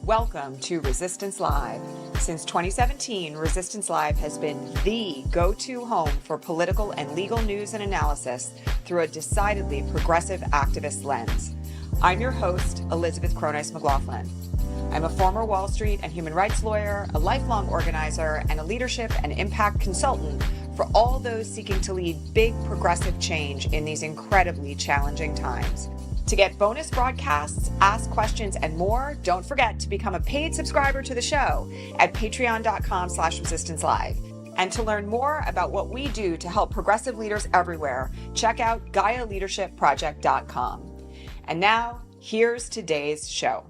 Welcome to Resistance Live. Since 2017, Resistance Live has been the go-to home for political and legal news and analysis through a decidedly progressive activist lens. I'm your host, Elizabeth Cronise McLaughlin. I'm a former Wall Street and human rights lawyer, a lifelong organizer, and a leadership and impact consultant for all those seeking to lead big progressive change in these incredibly challenging times. To get bonus broadcasts, ask questions, and more, don't forget to become a paid subscriber to the show at patreon.com/resistancelive. And to learn more about what we do to help progressive leaders everywhere, check out GaiaLeadershipProject.com. And now, here's today's show.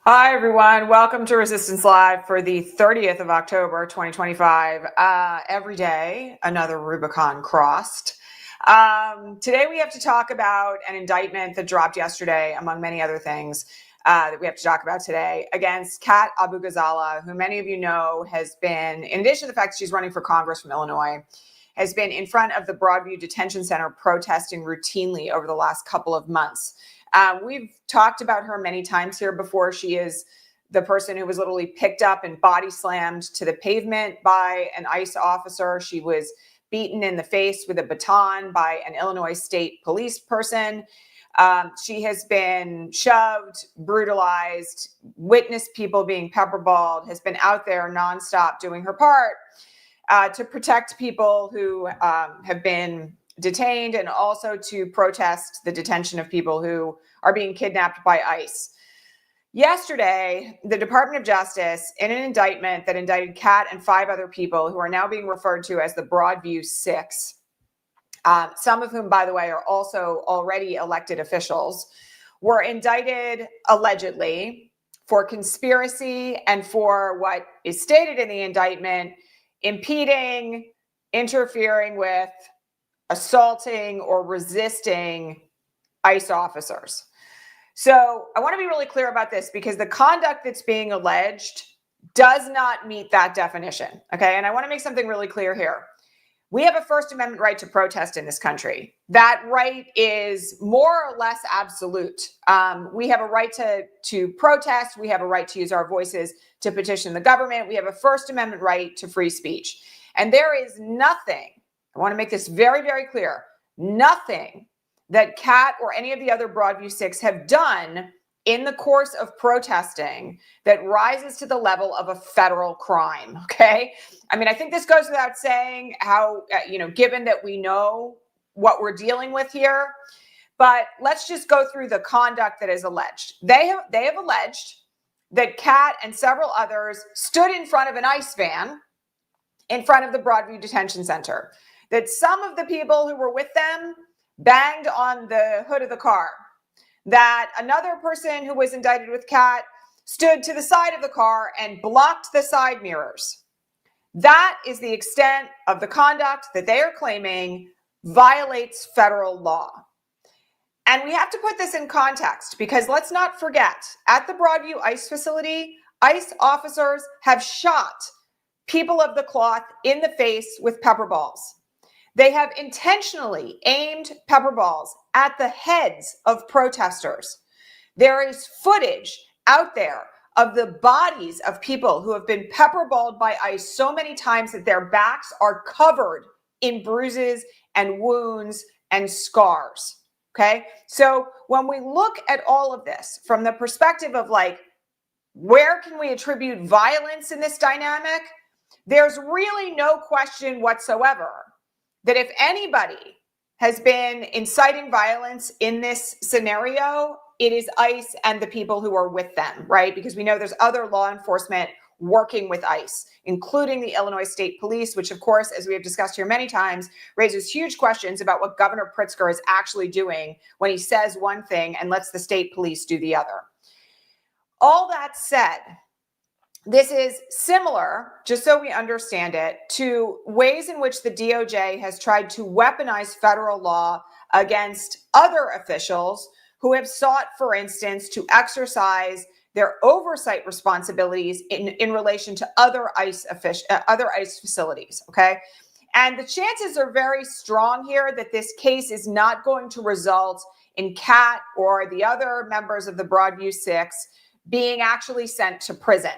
Hi, everyone. Welcome to Resistance Live for the 30th of October, 2025. Every day, another Rubicon crossed. Today we have to talk about an indictment that dropped yesterday, among many other things that we have to talk about today, against Kat Abughazaleh, who many of you know has been, in addition to the fact that she's running for Congress from Illinois, has been in front of the Broadview detention center protesting routinely over the last couple of months. We've talked about her many times here before. She is the person who was literally picked up and body slammed to the pavement by an ICE officer. She was beaten in the face with a baton by an Illinois State police person. She has been shoved, brutalized, witnessed people being pepperballed, has been out there nonstop doing her part to protect people who have been detained and also to protest the detention of people who are being kidnapped by ICE. Yesterday, the Department of Justice, in an indictment that indicted Kat and 5 other people who are now being referred to as the Broadview 6, some of whom, by the way, are also already elected officials, were indicted allegedly for conspiracy and for what is stated in the indictment, impeding, interfering with, assaulting, or resisting ICE officers. So I want to be really clear about this because the conduct that's being alleged does not meet that definition. Okay. And I want to make something really clear here. We have a First Amendment right to protest in this country. That right is more or less absolute. We have a right to protest. We have a right to use our voices to petition the government. We have a First Amendment right to free speech. And there is nothing, I want to make this very, very clear, nothing that Kat or any of the other Broadview 6 have done in the course of protesting that rises to the level of a federal crime, okay? I mean, I think this goes without saying how, given that we know what we're dealing with here, but let's just go through the conduct that is alleged. They have alleged that Kat and several others stood in front of an ICE van in front of the Broadview Detention Center, that some of the people who were with them banged on the hood of the car, that another person who was indicted with Kat stood to the side of the car and blocked the side mirrors. That is the extent of the conduct that they are claiming violates federal law. And we have to put this in context because let's not forget, at the Broadview ICE facility, ICE officers have shot people of the cloth in the face with pepper balls. They have intentionally aimed pepper balls at the heads of protesters. There is footage out there of the bodies of people who have been pepperballed by ICE so many times that their backs are covered in bruises and wounds and scars. Okay. So when we look at all of this from the perspective of where can we attribute violence in this dynamic? There's really no question whatsoever that if anybody has been inciting violence in this scenario, it is ICE and the people who are with them, right? Because we know there's other law enforcement working with ICE, including the Illinois State Police, which, of course, as we have discussed here many times, raises huge questions about what Governor Pritzker is actually doing when he says one thing and lets the state police do the other. All that said, this is similar, just so we understand it, to ways in which the DOJ has tried to weaponize federal law against other officials who have sought, for instance, to exercise their oversight responsibilities in relation to other ICE facilities, okay? And the chances are very strong here that this case is not going to result in Kat or the other members of the Broadview Six being actually sent to prison.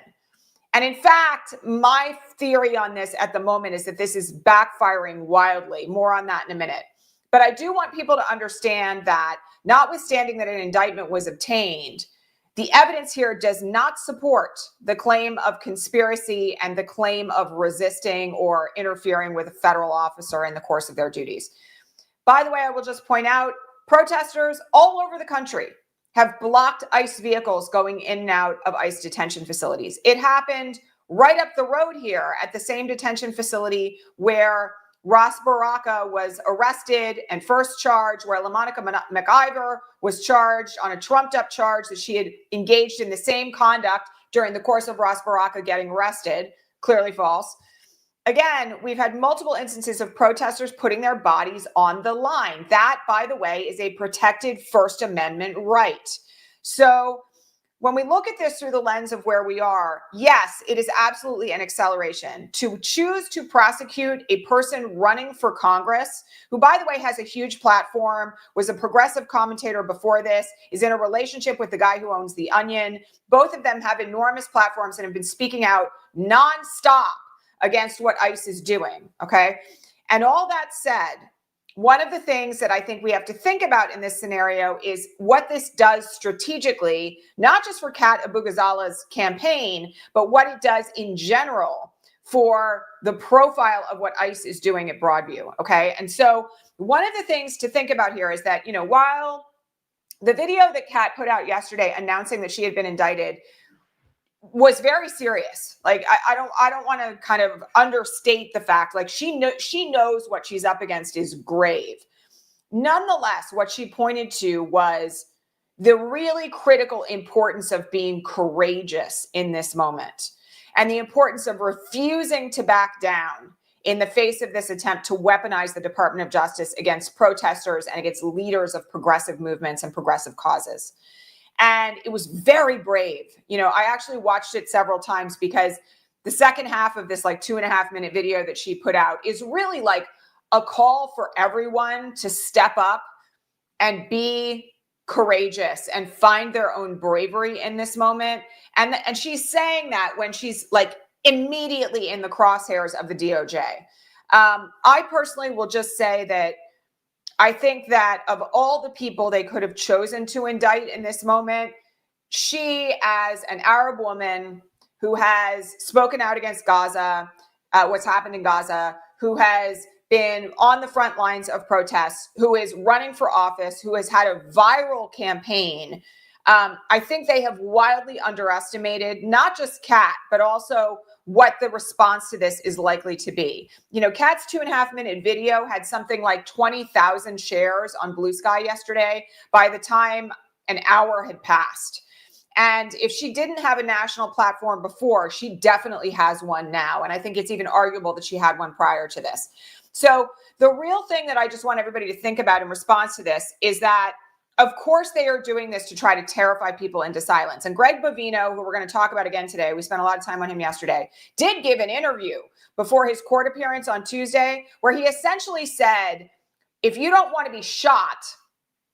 And in fact, my theory on this at the moment is that this is backfiring wildly. More on that in a minute. But I do want people to understand that notwithstanding that an indictment was obtained, the evidence here does not support the claim of conspiracy and the claim of resisting or interfering with a federal officer in the course of their duties. By the way, I will just point out, protesters all over the country have blocked ICE vehicles going in and out of ICE detention facilities. It happened right up the road here at the same detention facility where Ross Baraka was arrested and first charged, where LaMonica McIver was charged on a trumped-up charge that she had engaged in the same conduct during the course of Ross Baraka getting arrested. Clearly false. Again, we've had multiple instances of protesters putting their bodies on the line. That, by the way, is a protected First Amendment right. So when we look at this through the lens of where we are, yes, it is absolutely an acceleration to choose to prosecute a person running for Congress, who, by the way, has a huge platform, was a progressive commentator before this, is in a relationship with the guy who owns The Onion. Both of them have enormous platforms and have been speaking out nonstop against what ICE is doing, okay? And all that said, one of the things that I think we have to think about in this scenario is what this does strategically, not just for Kat Abughazaleh's campaign, but what it does in general for the profile of what ICE is doing at Broadview, okay? And so one of the things to think about here is that, you know, while the video that Kat put out yesterday announcing that she had been indicted was very serious. Like, I don't want to kind of understate the fact, like she knows what she's up against is grave. Nonetheless, what she pointed to was the really critical importance of being courageous in this moment and the importance of refusing to back down in the face of this attempt to weaponize the Department of Justice against protesters and against leaders of progressive movements and progressive causes. And it was very brave. You know, I actually watched it several times because the second half of this like 2.5 minute video that she put out is really like a call for everyone to step up and be courageous and find their own bravery in this moment. And she's saying that when she's like immediately in the crosshairs of the DOJ. I personally will just say that I think that of all the people they could have chosen to indict in this moment, she, as an Arab woman who has spoken out against Gaza, what's happened in Gaza, who has been on the front lines of protests, who is running for office, who has had a viral campaign, I think they have wildly underestimated not just Kat, but also what the response to this is likely to be. You know, Kat's 2.5 minute video had something like 20,000 shares on Blue Sky yesterday by the time an hour had passed. And if she didn't have a national platform before, she definitely has one now. And I think it's even arguable that she had one prior to this. So the real thing that I just want everybody to think about in response to this is that, of course, they are doing this to try to terrify people into silence. And Greg Bovino, who we're going to talk about again today, we spent a lot of time on him yesterday, did give an interview before his court appearance on Tuesday, where he essentially said, if you don't want to be shot,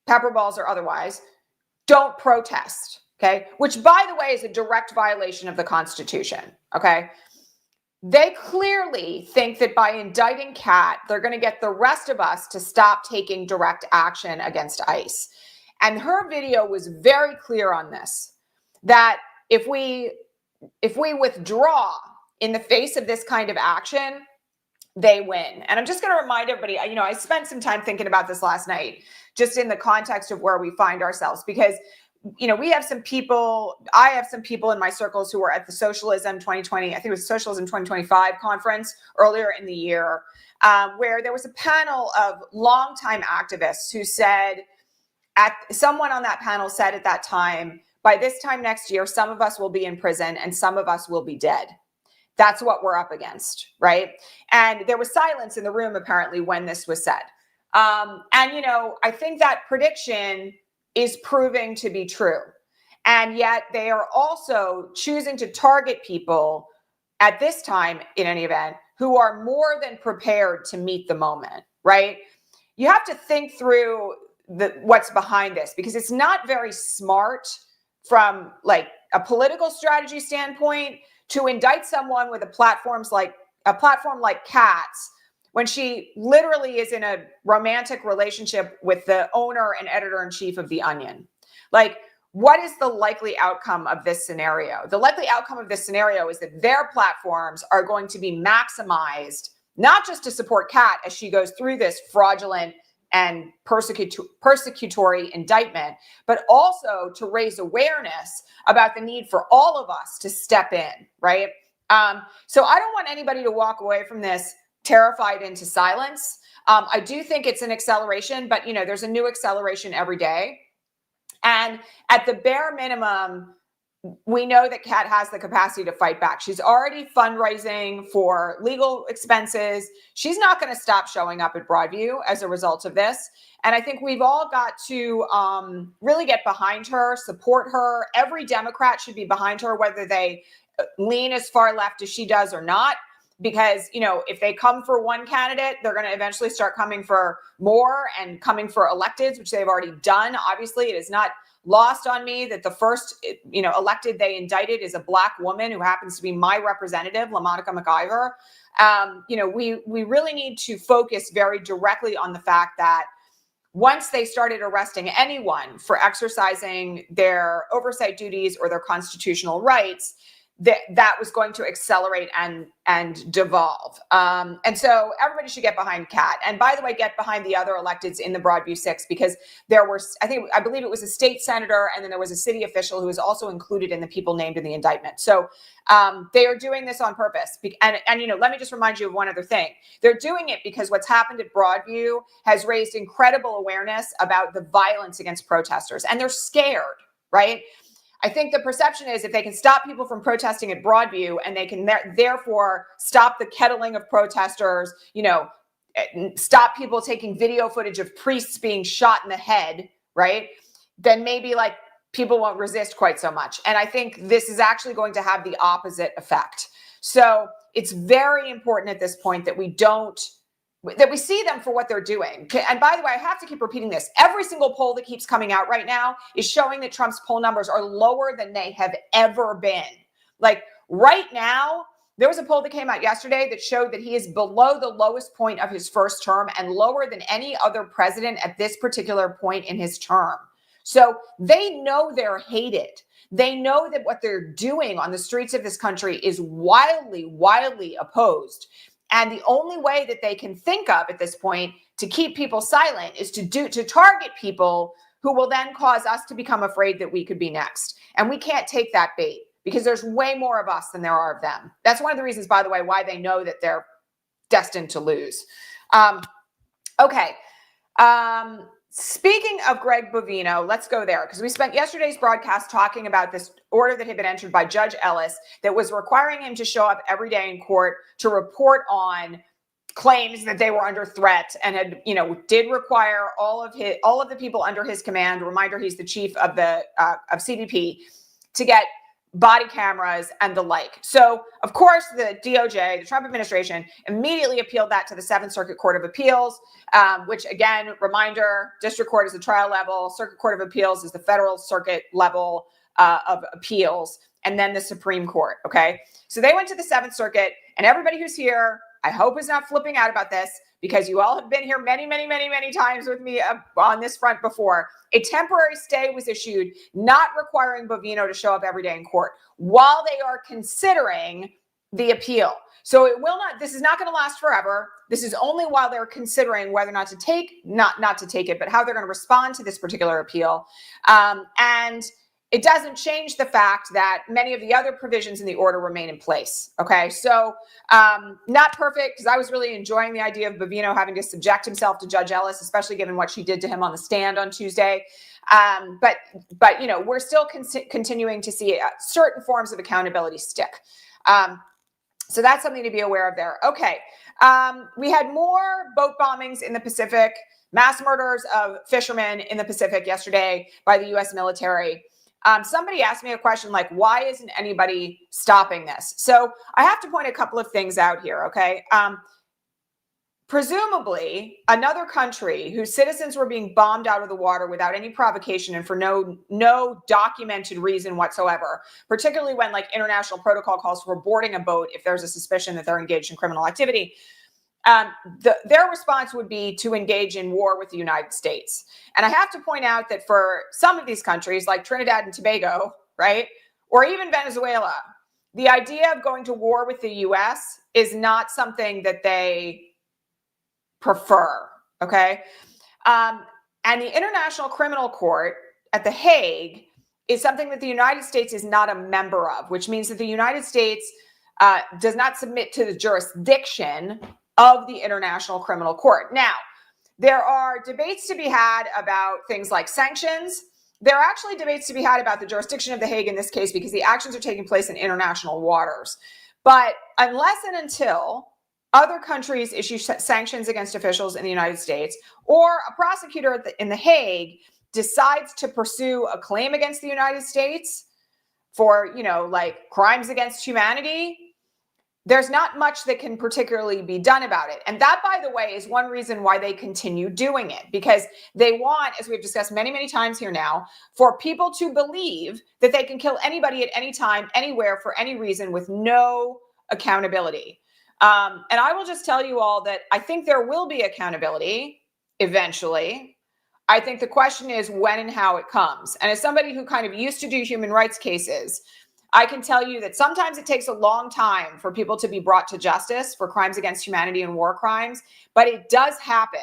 pepper balls or otherwise, don't protest, okay? Which, by the way, is a direct violation of the Constitution, okay? They clearly think that by indicting Kat, they're going to get the rest of us to stop taking direct action against ICE. And her video was very clear on this, that if we withdraw in the face of this kind of action, they win. And I'm just going to remind everybody, you know, I spent some time thinking about this last night, just in the context of where we find ourselves, because, you know, we have some people, I have some people in my circles who were at the Socialism 2020, I think it was Socialism 2025 conference earlier in the year, where there was a panel of longtime activists who said, someone on that panel said at that time, by this time next year, some of us will be in prison and some of us will be dead. That's what we're up against, right? And there was silence in the room, apparently, when this was said. And, you know, I think that prediction is proving to be true. And yet they are also choosing to target people at this time, in any event, who are more than prepared to meet the moment, right? You have to think through what's behind this, because it's not very smart from like a political strategy standpoint to indict someone with a platform like Kat's when she literally is in a romantic relationship with the owner and editor-in-chief of The Onion. Like, what is the likely outcome of this scenario? The likely outcome of this scenario is that their platforms are going to be maximized, not just to support Kat as she goes through this fraudulent and persecutory indictment, but also to raise awareness about the need for all of us to step in, right? So I don't want anybody to walk away from this terrified into silence. I do think it's an acceleration, but there's a new acceleration every day. And at the bare minimum, we know that Kat has the capacity to fight back. She's already fundraising for legal expenses. She's not going to stop showing up at Broadview as a result of this. And I think we've all got to really get behind her, support her. Every Democrat should be behind her, whether they lean as far left as she does or not. Because, if they come for one candidate, they're going to eventually start coming for more and coming for electeds, which they've already done. Obviously, it is not lost on me that the first, elected they indicted is a Black woman who happens to be my representative, LaMonica McIver. We really need to focus very directly on the fact that once they started arresting anyone for exercising their oversight duties or their constitutional rights, that was going to accelerate and devolve. And so everybody should get behind Kat. And by the way, get behind the other electeds in the Broadview 6, because there were, I believe it was a state senator, and then there was a city official who was also included in the people named in the indictment. So they are doing this on purpose. And let me just remind you of one other thing. They're doing it because what's happened at Broadview has raised incredible awareness about the violence against protesters, and they're scared, right? I think the perception is if they can stop people from protesting at Broadview and they can therefore stop the kettling of protesters, stop people taking video footage of priests being shot in the head, right? Then maybe people won't resist quite so much. And I think this is actually going to have the opposite effect. So it's very important at this point that we see them for what they're doing. And by the way, I have to keep repeating this. Every single poll that keeps coming out right now is showing that Trump's poll numbers are lower than they have ever been. Like right now, there was a poll that came out yesterday that showed that he is below the lowest point of his first term and lower than any other president at this particular point in his term. So they know they're hated. They know that what they're doing on the streets of this country is wildly, wildly opposed. And the only way that they can think of at this point to keep people silent is to target people who will then cause us to become afraid that we could be next. And we can't take that bait because there's way more of us than there are of them. That's one of the reasons, by the way, why they know that they're destined to lose. Okay. Speaking of Greg Bovino, let's go there, because we spent yesterday's broadcast talking about this order that had been entered by Judge Ellis that was requiring him to show up every day in court to report on claims that they were under threat, and had, did require all of the people under his command. Reminder, he's the chief of the of CBP, to get body cameras and the like. So, of course, the DOJ, the Trump administration, immediately appealed that to the Seventh Circuit Court of Appeals, which, again, reminder, district court is the trial level, Circuit Court of Appeals is the federal circuit level of appeals, and then the Supreme Court, okay? So they went to the Seventh Circuit, and everybody who's here, I hope, is not flipping out about this, because you all have been here many, many, many, many times with me on this front before. A temporary stay was issued, not requiring Bovino to show up every day in court while they are considering the appeal. So this is not going to last forever. This is only while they're considering whether or not to take, not to take it, but how they're going to respond to this particular appeal. And it doesn't change the fact that many of the other provisions in the order remain in place. Okay, so not perfect, because I was really enjoying the idea of Bovino having to subject himself to Judge Ellis, especially given what she did to him on the stand on Tuesday. But we're still continuing to see certain forms of accountability stick. So that's something to be aware of there. Okay, we had more boat bombings in the Pacific, mass murders of fishermen in the Pacific yesterday by the U.S. military. Somebody asked me a question like, why isn't anybody stopping this? So I have to point a couple of things out here, okay? presumably another country whose citizens were being bombed out of the water without any provocation and for no documented reason whatsoever, particularly when like international protocol calls for boarding a boat if there's a suspicion that they're engaged in criminal activity. Their response would be to engage in war with the United States. And I have to point out that for some of these countries, like Trinidad and Tobago, right, or even Venezuela, the idea of going to war with the U.S. is not something that they prefer, okay? And the International Criminal Court at The Hague is something that the United States is not a member of, which means that the United States does not submit to the jurisdiction of the International Criminal Court. Now, there are debates to be had about things like sanctions. There are actually debates to be had about the jurisdiction of The Hague in this case because the actions are taking place in international waters. But unless and until other countries issue sanctions against officials in the United States, or a prosecutor in The Hague decides to pursue a claim against the United States for, like crimes against humanity, there's not much that can particularly be done about it. And that, by the way, is one reason why they continue doing it, because they want, as we've discussed many, many times here now, for people to believe that they can kill anybody at any time, anywhere, for any reason with no accountability. And I will just tell you all that I think there will be accountability eventually. I think the question is when and how it comes. And as somebody who kind of used to do human rights cases, I can tell you that sometimes it takes a long time for people to be brought to justice for crimes against humanity and war crimes, but it does happen.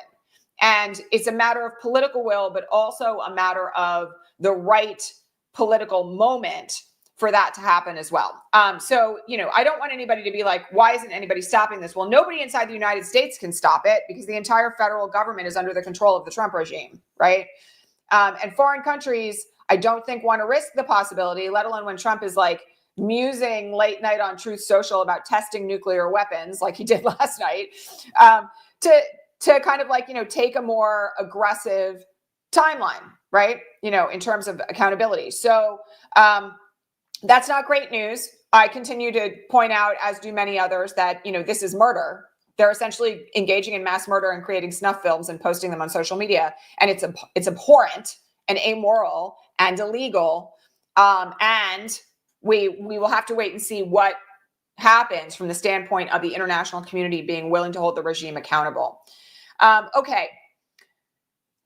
And it's a matter of political will, but also a matter of the right political moment for that to happen as well. So, I don't want anybody to be like, why isn't anybody stopping this? Well, nobody inside the United States can stop it because the entire federal government is under the control of the Trump regime, right? And foreign countries, I don't think want to risk the possibility, let alone when Trump is like musing late night on Truth Social about testing nuclear weapons like he did last night, to kind of like, take a more aggressive timeline, right? In terms of accountability. So that's not great news. I continue to point out, as do many others, that, this is murder. They're essentially engaging in mass murder and creating snuff films and posting them on social media. And it's abhorrent and amoral and illegal. And we will have to wait and see what happens from the standpoint of the international community being willing to hold the regime accountable. Okay.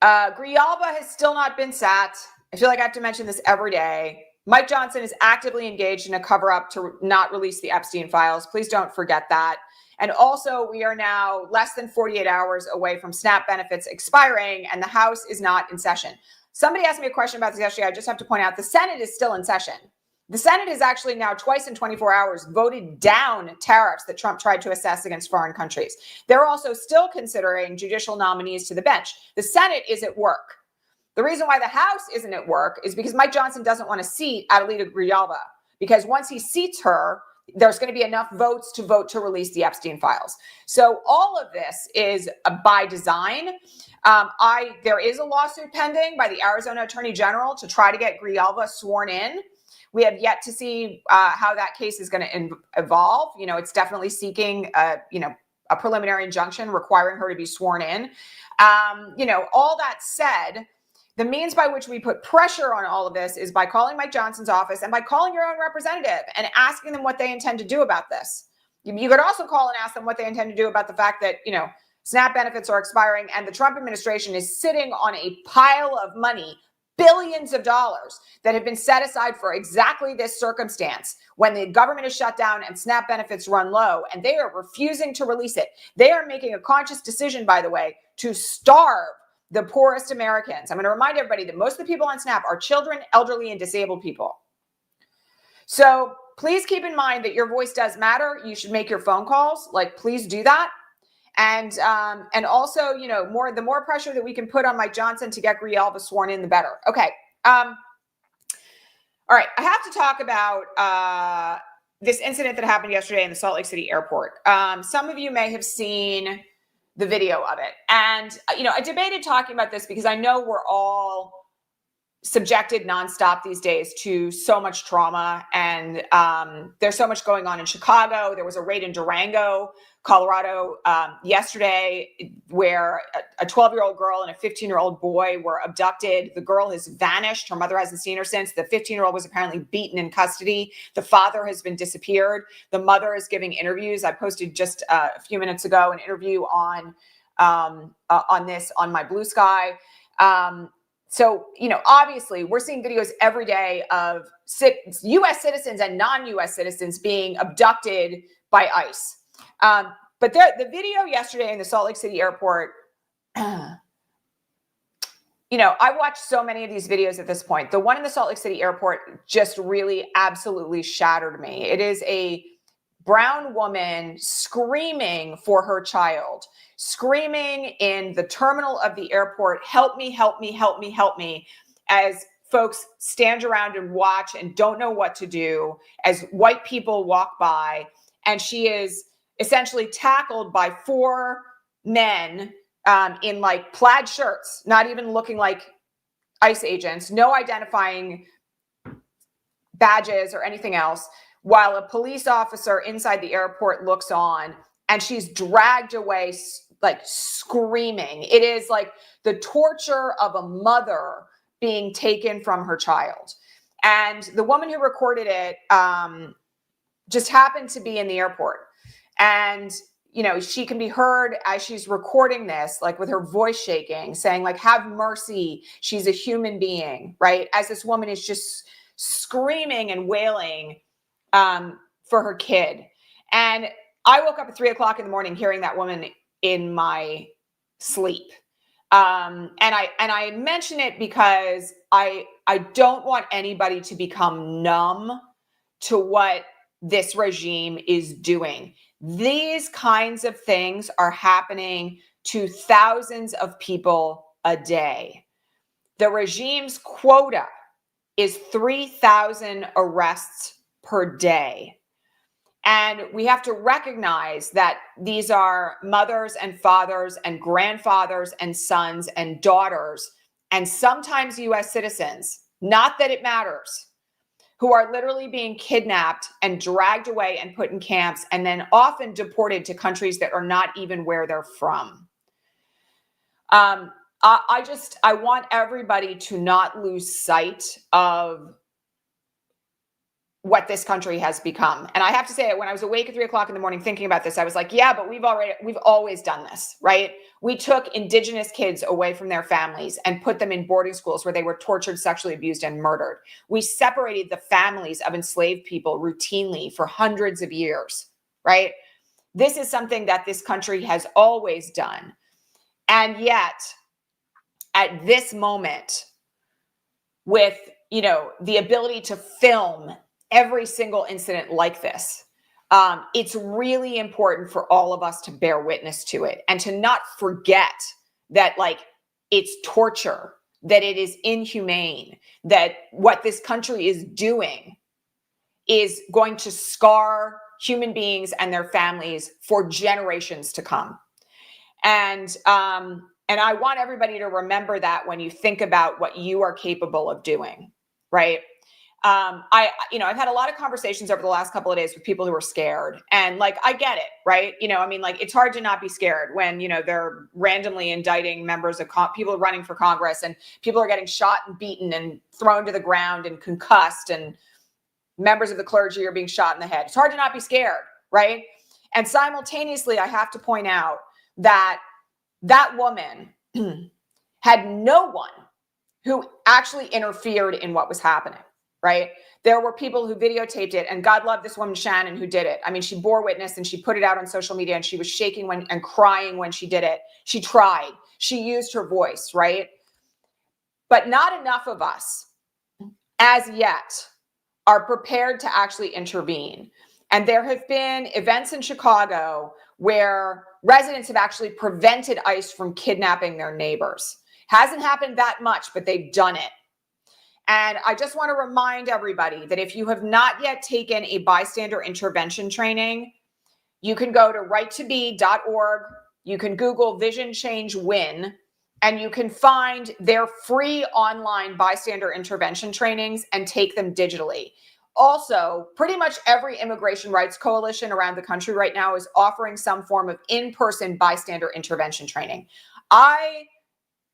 Grijalba has still not been sat. I feel like I have to mention this every day. Mike Johnson is actively engaged in a cover-up to not release the Epstein files. Please don't forget that. And also, we are now less than 48 hours away from SNAP benefits expiring, and the House is not in session. Somebody asked me a question about this yesterday. I just have to point out the Senate is still in session. The Senate has actually now twice in 24 hours voted down tariffs that Trump tried to assess against foreign countries. They're also still considering judicial nominees to the bench. The Senate is at work. The reason why the House isn't at work is because Mike Johnson doesn't want to seat Adelita Grijalba, because once he seats her, there's going to be enough votes to vote to release the Epstein files. So all of this is by design. There is a lawsuit pending by the Arizona Attorney General to try to get Grijalba sworn in. We have yet to see how that case is going to evolve. It's definitely seeking a preliminary injunction requiring her to be sworn in. All that said, the means by which we put pressure on all of this is by calling Mike Johnson's office and by calling your own representative and asking them what they intend to do about this. You could also call and ask them what they intend to do about the fact that, SNAP benefits are expiring and the Trump administration is sitting on a pile of money, billions of dollars that have been set aside for exactly this circumstance when the government is shut down and SNAP benefits run low, and they are refusing to release it. They are making a conscious decision, by the way, to starve the poorest Americans. I'm going to remind everybody that most of the people on SNAP are children, elderly, and disabled people. So please keep in mind that your voice does matter. You should make your phone calls. Please do that. And also, the more pressure that we can put on Mike Johnson to get Grijalba sworn in, the better. Okay. All right. I have to talk about this incident that happened yesterday in the Salt Lake City airport. Some of you may have seen the video of it. And, I debated talking about this because I know we're all subjected nonstop these days to so much trauma. And there's so much going on in Chicago. There was a raid in Durango, Colorado yesterday, where a 12-year-old girl and a 15-year-old boy were abducted. The girl has vanished. Her mother hasn't seen her since. The 15-year-old was apparently beaten in custody. The father has been disappeared. The mother is giving interviews. I posted just a few minutes ago an interview on this on my Blue Sky. So, obviously we're seeing videos every day of U.S. citizens and non-U.S. citizens being abducted by ICE. But the video yesterday in the Salt Lake City airport, I watched so many of these videos at this point. The one in the Salt Lake City airport just really absolutely shattered me. It is a brown woman screaming for her child, screaming in the terminal of the airport, "Help me, help me, help me, help me," as folks stand around and watch and don't know what to do, as white people walk by. And she is essentially tackled by 4 men in like plaid shirts, not even looking like ICE agents, no identifying badges or anything else, while a police officer inside the airport looks on, and she's dragged away like screaming. It is like the torture of a mother being taken from her child. And the woman who recorded it just happened to be in the airport. And, she can be heard as she's recording this, like with her voice shaking, saying like, "Have mercy. She's a human being," right? As this woman is just screaming and wailing for her kid. And I woke up at 3:00 in the morning hearing that woman in my sleep. And I mention it because I don't want anybody to become numb to what this regime is doing. These kinds of things are happening to thousands of people a day. The regime's quota is 3,000 arrests per day. And we have to recognize that these are mothers and fathers and grandfathers and sons and daughters, and sometimes U.S. citizens, not that it matters, who are literally being kidnapped and dragged away and put in camps, and then often deported to countries that are not even where they're from. I want everybody to not lose sight of what this country has become. And I have to say, when I was awake at 3:00 in the morning thinking about this, I was like, yeah, but we've always done this, right? We took indigenous kids away from their families and put them in boarding schools where they were tortured, sexually abused, and murdered. We separated the families of enslaved people routinely for hundreds of years, right? This is something that this country has always done. And yet, at this moment, with, the ability to film every single incident like this, it's really important for all of us to bear witness to it and to not forget that, like, it's torture, that it is inhumane, that what this country is doing is going to scar human beings and their families for generations to come. And I want everybody to remember that when you think about what you are capable of doing, right? I've had a lot of conversations over the last couple of days with people who are scared, and like, I get it, right? It's hard to not be scared when, they're randomly indicting members of people running for Congress, and people are getting shot and beaten and thrown to the ground and concussed, and members of the clergy are being shot in the head. It's hard to not be scared, right? And simultaneously, I have to point out that that woman had no one who actually interfered in what was happening. Right? There were people who videotaped it, and God love this woman, Shannon, who did it. I mean, she bore witness and she put it out on social media, and she was shaking and crying when she did it. She tried. She used her voice, right? But not enough of us, as yet, are prepared to actually intervene. And there have been events in Chicago where residents have actually prevented ICE from kidnapping their neighbors. Hasn't happened that much, but they've done it. And I just want to remind everybody that if you have not yet taken a bystander intervention training, you can go to right2be.org. You can Google Vision Change Win, and you can find their free online bystander intervention trainings and take them digitally. Also, pretty much every immigration rights coalition around the country right now is offering some form of in-person bystander intervention training. I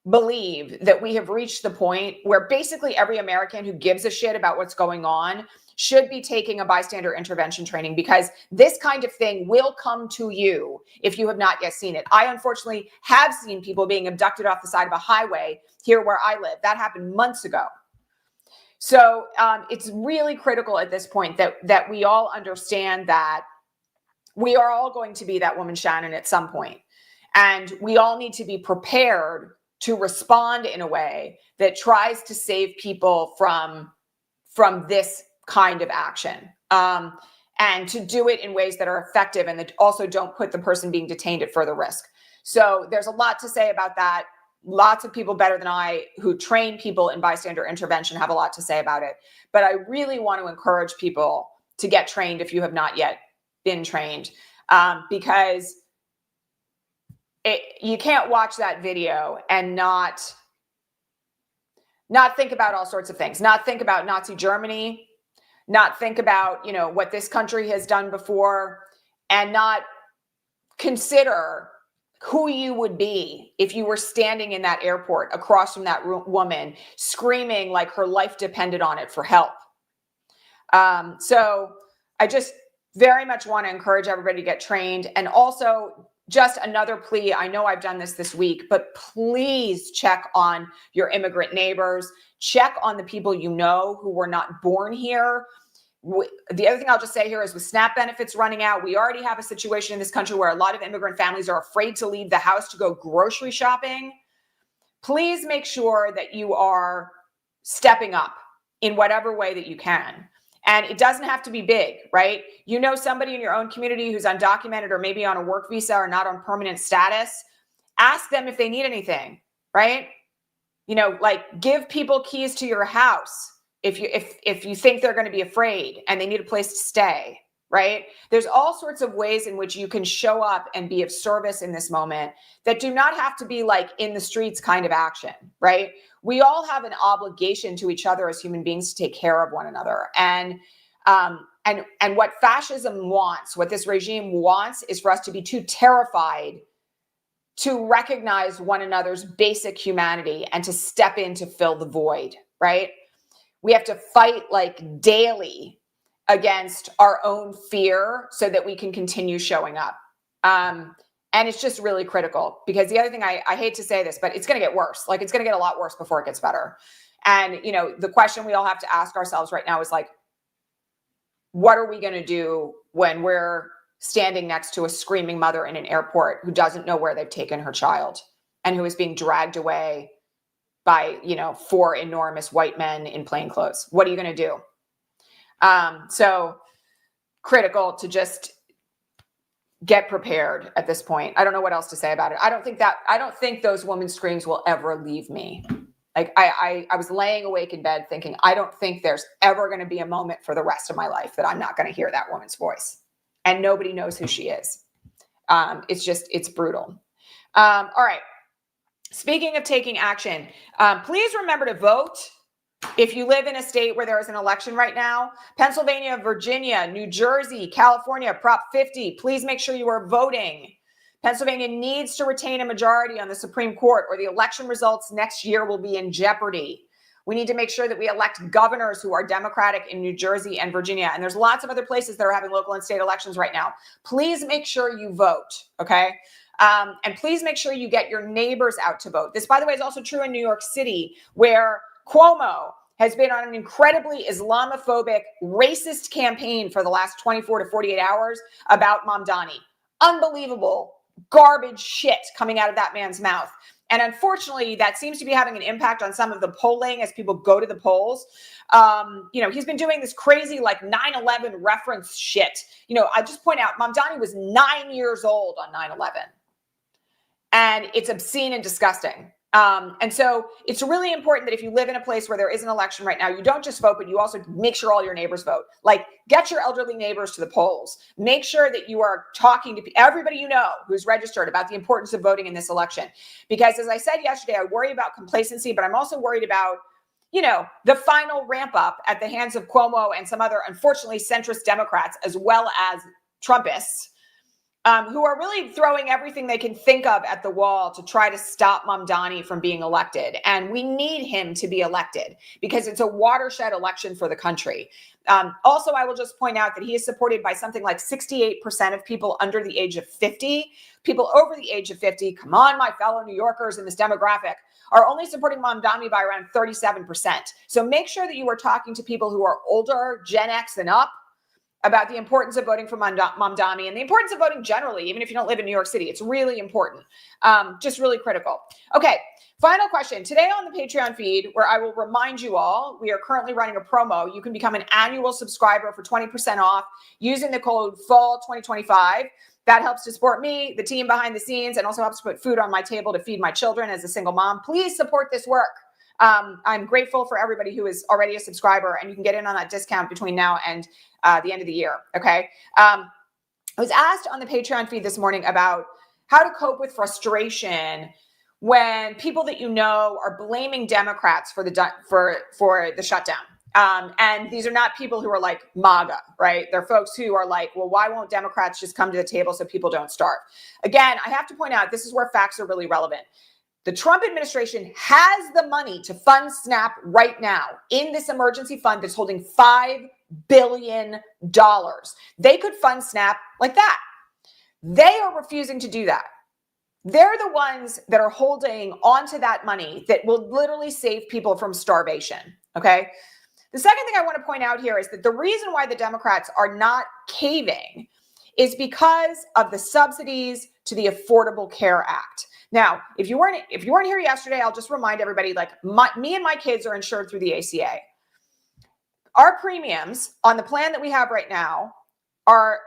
believe that we have reached the point where basically every American who gives a shit about what's going on should be taking a bystander intervention training, because this kind of thing will come to you if you have not yet seen it. I unfortunately have seen people being abducted off the side of a highway here where I live. That happened months ago. So it's really critical at this point that we all understand that we are all going to be that woman Shannon at some point. And we all need to be prepared to respond in a way that tries to save people from this kind of action, and to do it in ways that are effective and that also don't put the person being detained at further risk. So there's a lot to say about that. Lots of people better than I who train people in bystander intervention have a lot to say about it. But I really want to encourage people to get trained if you have not yet been trained, because you can't watch that video and not think about all sorts of things, not think about Nazi Germany, not think about, what this country has done before, and not consider who you would be if you were standing in that airport across from that woman screaming like her life depended on it for help. So I just very much want to encourage everybody to get trained. And also, just another plea, I know I've done this week, but please check on your immigrant neighbors. Check on the people you know who were not born here. The other thing I'll just say here is with SNAP benefits running out, we already have a situation in this country where a lot of immigrant families are afraid to leave the house to go grocery shopping. Please make sure that you are stepping up in whatever way that you can. And it doesn't have to be big, right? You know somebody in your own community who's undocumented or maybe on a work visa or not on permanent status. Ask them if they need anything, right? Like give people keys to your house if you think they're going to be afraid and they need a place to stay, right? There's all sorts of ways in which you can show up and be of service in this moment that do not have to be like in the streets kind of action, right? We all have an obligation to each other as human beings to take care of one another. And what fascism wants, what this regime wants, is for us to be too terrified to recognize one another's basic humanity and to step in to fill the void, right? We have to fight like daily against our own fear so that we can continue showing up. And it's just really critical, because the other thing, I hate to say this, but it's going to get worse. Like, it's going to get a lot worse before it gets better. And, the question we all have to ask ourselves right now is like, what are we going to do when we're standing next to a screaming mother in an airport who doesn't know where they've taken her child and who is being dragged away by, 4 enormous white men in plain clothes? What are you going to do? So critical to just get prepared at this point. I don't know what else to say about it. I don't think those women's screams will ever leave me. Like I was laying awake in bed thinking, I don't think there's ever going to be a moment for the rest of my life that I'm not going to hear that woman's voice, and nobody knows who she is. It's brutal. All right. Speaking of taking action, please remember to vote. If you live in a state where there is an election right now, Pennsylvania, Virginia, New Jersey, California, Prop 50, please make sure you are voting. Pennsylvania needs to retain a majority on the Supreme Court, or the election results next year will be in jeopardy. We need to make sure that we elect governors who are Democratic in New Jersey and Virginia. And there's lots of other places that are having local and state elections right now. Please make sure you vote, okay? And please make sure you get your neighbors out to vote. This, by the way, is also true in New York City, where Cuomo has been on an incredibly Islamophobic, racist campaign for the last 24 to 48 hours about Mamdani. Unbelievable garbage shit coming out of that man's mouth. And unfortunately, that seems to be having an impact on some of the polling as people go to the polls. He's been doing this crazy like 9/11 reference shit. I just point out Mamdani was 9 years old on 9/11. And it's obscene and disgusting. And so it's really important that if you live in a place where there is an election right now, you don't just vote, but you also make sure all your neighbors vote. Like, get your elderly neighbors to the polls. Make sure that you are talking to everybody you know who's registered about the importance of voting in this election. Because as I said yesterday, I worry about complacency, but I'm also worried about, the final ramp up at the hands of Cuomo and some other, unfortunately, centrist Democrats, as well as Trumpists, who are really throwing everything they can think of at the wall to try to stop Mamdani from being elected. And we need him to be elected because it's a watershed election for the country. Also, I will just point out that he is supported by something like 68% of people under the age of 50. People over the age of 50, come on, my fellow New Yorkers in this demographic, are only supporting Mamdani by around 37%. So make sure that you are talking to people who are older, Gen X and up, about the importance of voting for Mamdani and the importance of voting generally, even if you don't live in New York City. It's really important, just really critical. Okay, final question. Today on the Patreon feed, where I will remind you all, we are currently running a promo. You can become an annual subscriber for 20% off using the code FALL2025. That helps to support me, the team behind the scenes, and also helps to put food on my table to feed my children as a single mom. Please support this work. I'm grateful for everybody who is already a subscriber, and you can get in on that discount between now and the end of the year. Okay. I was asked on the Patreon feed this morning about how to cope with frustration when people that you know are blaming Democrats for the shutdown. And these are not people who are like MAGA, right? They're folks who are like, well, why won't Democrats just come to the table so people don't starve? Again, I have to point out, this is where facts are really relevant. The Trump administration has the money to fund SNAP right now in this emergency fund that's holding $5 billion. They could fund SNAP like that. They are refusing to do that. They're the ones that are holding onto that money that will literally save people from starvation. Okay. The second thing I want to point out here is that the reason why the Democrats are not caving is because of the subsidies to the Affordable Care Act. Now, if you weren't here yesterday, I'll just remind everybody, like me and my kids are insured through the ACA. Our premiums on the plan that we have right now are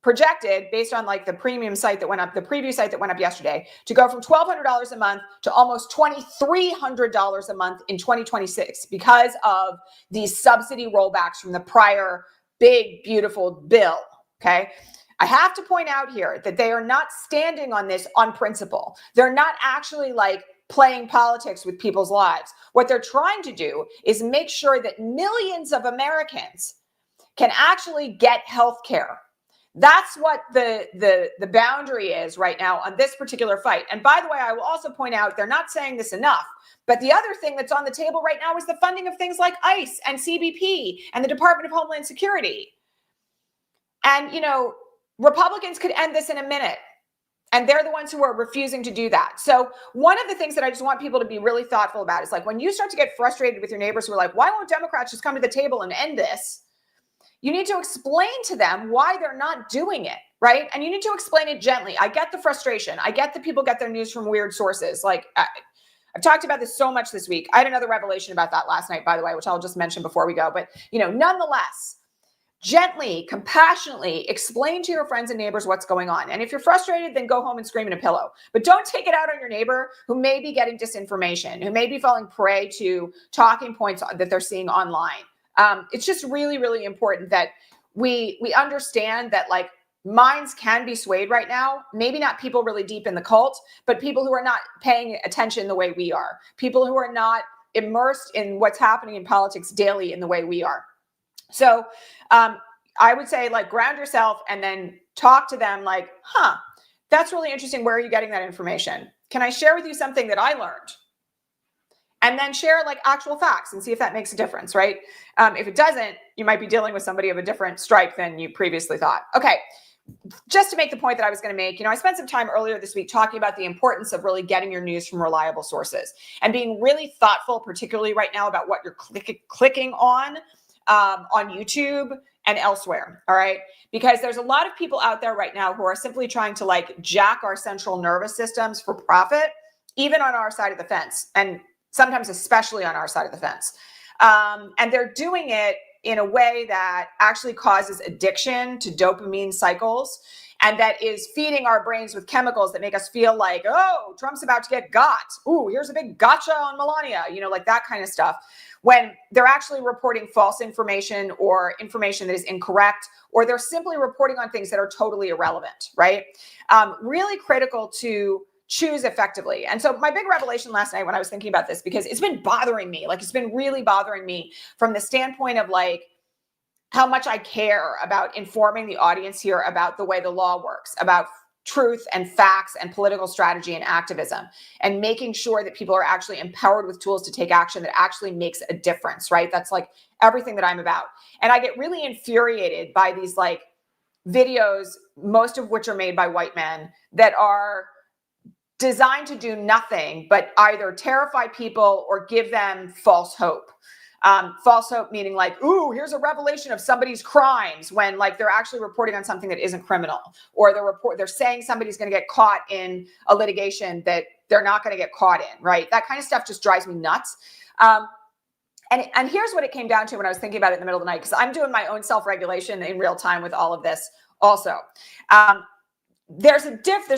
projected based on like the premium site that went up, the preview site that went up yesterday, to go from $1,200 a month to almost $2,300 a month in 2026 because of these subsidy rollbacks from the prior big, beautiful bill. Okay. I have to point out here that they are not standing on this on principle. They're not actually like playing politics with people's lives. What they're trying to do is make sure that millions of Americans can actually get health care. That's what the boundary is right now on this particular fight. And by the way, I will also point out, they're not saying this enough, but the other thing that's on the table right now is the funding of things like ICE and CBP and the Department of Homeland Security. And, Republicans could end this in a minute, and they're the ones who are refusing to do that. So one of the things that I just want people to be really thoughtful about is like when you start to get frustrated with your neighbors who are like, why won't Democrats just come to the table and end this? You need to explain to them why they're not doing it, right? And you need to explain it gently. I get the frustration. I get that people get their news from weird sources. Like I've talked about this so much this week. I had another revelation about that last night, by the way, which I'll just mention before we go. But, nonetheless, gently, compassionately explain to your friends and neighbors what's going on. And if you're frustrated, then go home and scream in a pillow. But don't take it out on your neighbor who may be getting disinformation, who may be falling prey to talking points that they're seeing online. It's just really, really important that we understand that like minds can be swayed right now. Maybe not people really deep in the cult, but people who are not paying attention the way we are. People who are not immersed in what's happening in politics daily in the way we are. So I would say like ground yourself and then talk to them like, that's really interesting. Where are you getting that information? Can I share with you something that I learned? And then share like actual facts and see if that makes a difference, right? If it doesn't, you might be dealing with somebody of a different stripe than you previously thought. Okay, just to make the point that I was going to make, I spent some time earlier this week talking about the importance of really getting your news from reliable sources and being really thoughtful, particularly right now about what you're clicking on YouTube and elsewhere. All right. Because there's a lot of people out there right now who are simply trying to like jack our central nervous systems for profit, even on our side of the fence. And sometimes especially on our side of the fence. And they're doing it in a way that actually causes addiction to dopamine cycles and that is feeding our brains with chemicals that make us feel like, oh, Trump's about to get got. Ooh, here's a big gotcha on Melania, like that kind of stuff, when they're actually reporting false information or information that is incorrect, or they're simply reporting on things that are totally irrelevant, right? Really critical to choose effectively. And so my big revelation last night when I was thinking about this, because it's been bothering me, like it's been really bothering me from the standpoint of like how much I care about informing the audience here about the way the law works, about truth and facts and political strategy and activism, and making sure that people are actually empowered with tools to take action that actually makes a difference, right? That's like everything that I'm about. And I get really infuriated by these like videos, most of which are made by white men, that are designed to do nothing but either terrify people or give them false hope. False hope meaning like, ooh, here's a revelation of somebody's crimes, when like they're actually reporting on something that isn't criminal, or they're saying somebody's going to get caught in a litigation that they're not going to get caught in, right? That kind of stuff just drives me nuts. And here's what it came down to when I was thinking about it in the middle of the night, because I'm doing my own self-regulation in real time with all of this also. There's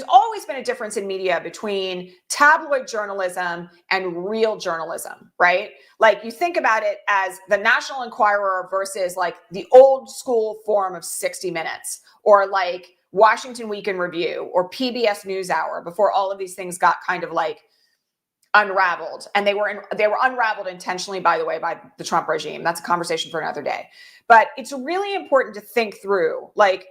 always been a difference in media between tabloid journalism and real journalism, right? Like you think about it as the National Enquirer versus like the old school form of 60 Minutes, or like Washington Week in Review, or PBS NewsHour, before all of these things got kind of like unraveled. And they were unraveled intentionally, by the way, by the Trump regime. That's a conversation for another day. But it's really important to think through, like,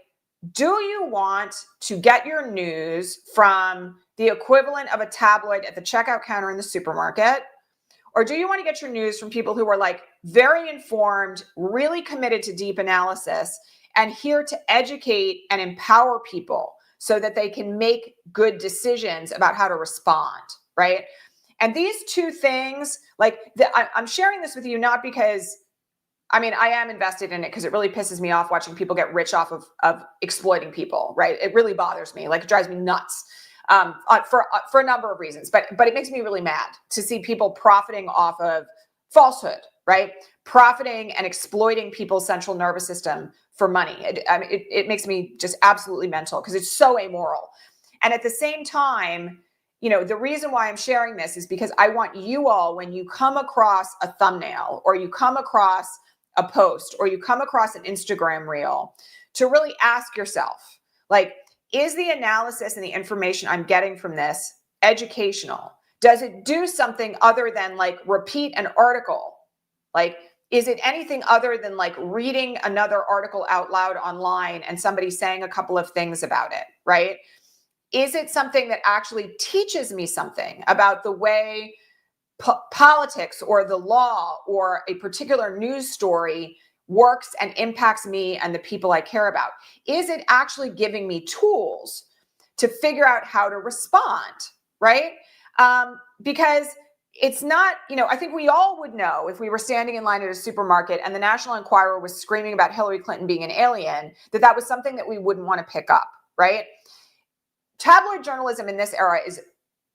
do you want to get your news from the equivalent of a tabloid at the checkout counter in the supermarket? Or do you want to get your news from people who are like very informed, really committed to deep analysis, and here to educate and empower people so that they can make good decisions about how to respond, right? And these two things, like I'm sharing this with you not because, I mean, I am invested in it because it really pisses me off watching people get rich off of exploiting people, right? It really bothers me. Like it drives me nuts for a number of reasons. But it makes me really mad to see people profiting off of falsehood, right? Profiting and exploiting people's central nervous system for money. It makes me just absolutely mental because it's so amoral. And at the same time, the reason why I'm sharing this is because I want you all, when you come across a thumbnail, or you come across a post, or you come across an Instagram reel, to really ask yourself, like, is the analysis and the information I'm getting from this educational? Does it do something other than like repeat an article? Like, is it anything other than like reading another article out loud online and somebody saying a couple of things about it, right? Is it something that actually teaches me something about the way politics or the law or a particular news story works and impacts me and the people I care about? Is it actually giving me tools to figure out how to respond, right? Because it's not, I think we all would know if we were standing in line at a supermarket and the National Enquirer was screaming about Hillary Clinton being an alien, that was something that we wouldn't want to pick up, right? Tabloid journalism in this era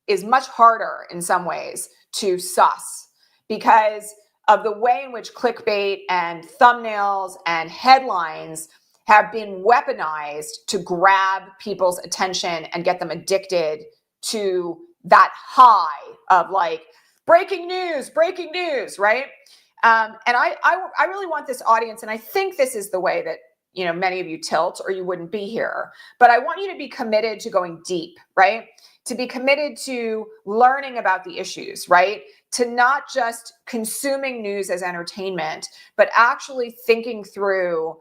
is much harder in some ways to suss because of the way in which clickbait and thumbnails and headlines have been weaponized to grab people's attention and get them addicted to that high of like breaking news, right? And I really want this audience, and I think this is the way that many of you tilt, or you wouldn't be here. But I want you to be committed to going deep, right? To be committed to learning about the issues, right? To not just consuming news as entertainment, but actually thinking through,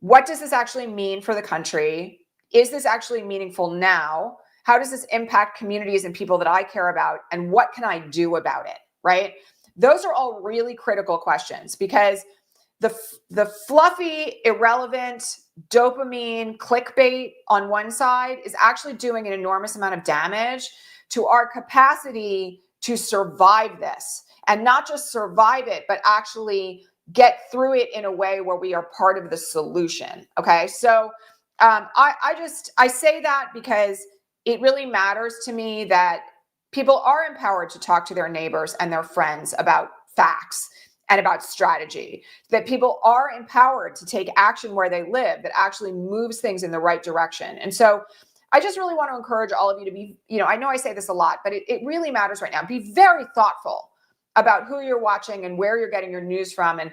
what does this actually mean for the country? Is this actually meaningful now? How does this impact communities and people that I care about? And what can I do about it, right? Those are all really critical questions, because the fluffy, irrelevant, dopamine, clickbait on one side is actually doing an enormous amount of damage to our capacity to survive this, and not just survive it, but actually get through it in a way where we are part of the solution. Okay. So I say that because it really matters to me that people are empowered to talk to their neighbors and their friends about facts, and about strategy, that people are empowered to take action where they live that actually moves things in the right direction. And so I just really want to encourage all of you to be, I know I say this a lot, but it really matters right now. Be very thoughtful about who you're watching and where you're getting your news from. And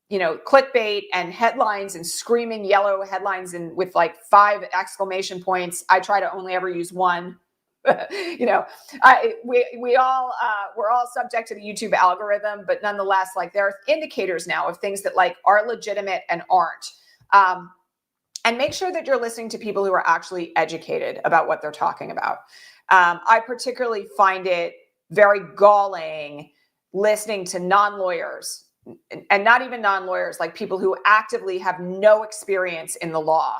clickbait and headlines and screaming yellow headlines and with like 5 exclamation points. I try to only ever use one. We're all subject to the YouTube algorithm, but nonetheless, like there are indicators now of things that like are legitimate and aren't. And make sure that you're listening to people who are actually educated about what they're talking about. I particularly find it very galling listening to non-lawyers, and not even non-lawyers, like people who actively have no experience in the law,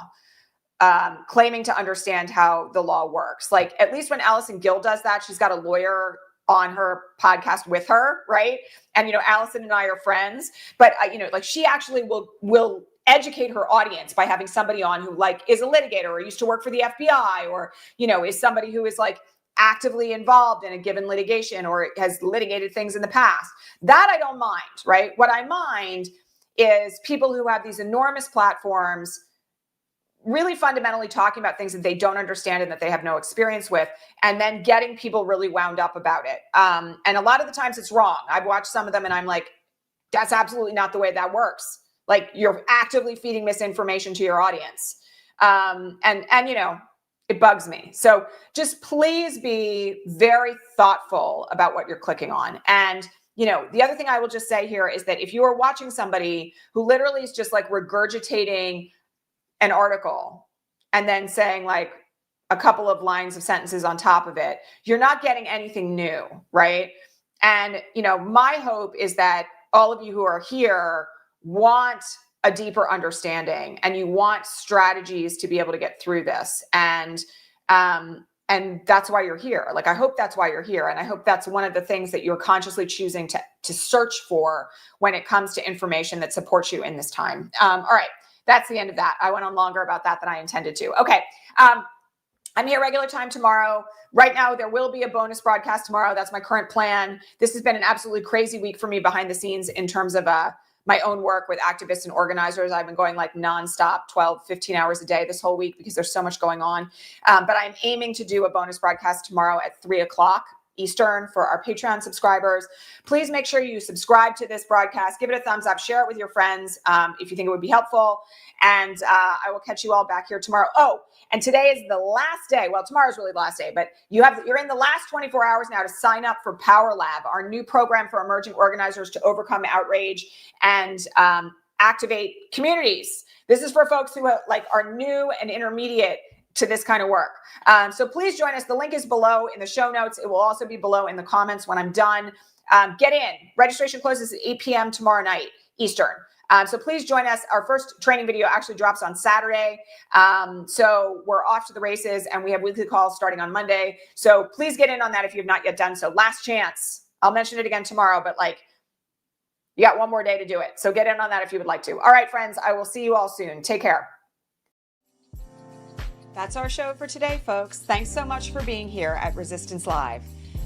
claiming to understand how the law works. Like at least when Allison Gill does that, she's got a lawyer on her podcast with her, right? And Allison and I are friends, but like she actually will educate her audience by having somebody on who like is a litigator or used to work for the FBI or is somebody who is like actively involved in a given litigation or has litigated things in the past. That I don't mind, right? What I mind is people who have these enormous platforms really fundamentally talking about things that they don't understand and that they have no experience with, and then getting people really wound up about it. And a lot of the times it's wrong. I've watched some of them and I'm like, that's absolutely not the way that works. Like you're actively feeding misinformation to your audience. It bugs me. So just please be very thoughtful about what you're clicking on. And, the other thing I will just say here is that if you are watching somebody who literally is just like regurgitating an article and then saying like a couple of lines of sentences on top of it, you're not getting anything new, right? And, my hope is that all of you who are here want a deeper understanding and you want strategies to be able to get through this. And that's why you're here. Like, I hope that's why you're here. And I hope that's one of the things that you're consciously choosing to search for when it comes to information that supports you in this time. All right. That's the end of that. I went on longer about that than I intended to. Okay. I'm here regular time tomorrow. Right now, there will be a bonus broadcast tomorrow. That's my current plan. This has been an absolutely crazy week for me behind the scenes in terms of my own work with activists and organizers. I've been going like nonstop, 12, 15 hours a day this whole week because there's so much going on. But I'm aiming to do a bonus broadcast tomorrow at 3:00 Eastern for our Patreon subscribers. Please make sure you subscribe to this broadcast, give it a thumbs up, share it with your friends if you think it would be helpful. And I will catch you all back here tomorrow. Oh, and today is the last day. Well, tomorrow's really the last day, but you're in the last 24 hours now to sign up for Power Lab, our new program for emerging organizers to overcome outrage and activate communities. This is for folks who are new and intermediate to this kind of work. So please join us. The link is below in the show notes. It will also be below in the comments when I'm done. Get in. Registration closes at 8 p.m. tomorrow night, Eastern. So please join us. Our first training video actually drops on Saturday. So we're off to the races and we have weekly calls starting on Monday. So please get in on that if you have not yet done so. Last chance. I'll mention it again tomorrow, but you got one more day to do it. So get in on that if you would like to. All right, friends, I will see you all soon. Take care. That's our show for today, folks. Thanks so much for being here at Resistance Live.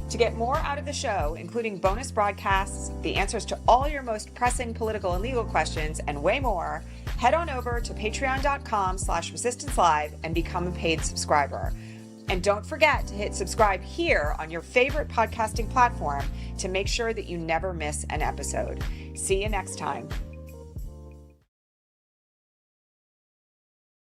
To get more out of the show, including bonus broadcasts, the answers to all your most pressing political and legal questions, and way more, head on over to patreon.com/resistancelive and become a paid subscriber. And don't forget to hit subscribe here on your favorite podcasting platform to make sure that you never miss an episode. See you next time.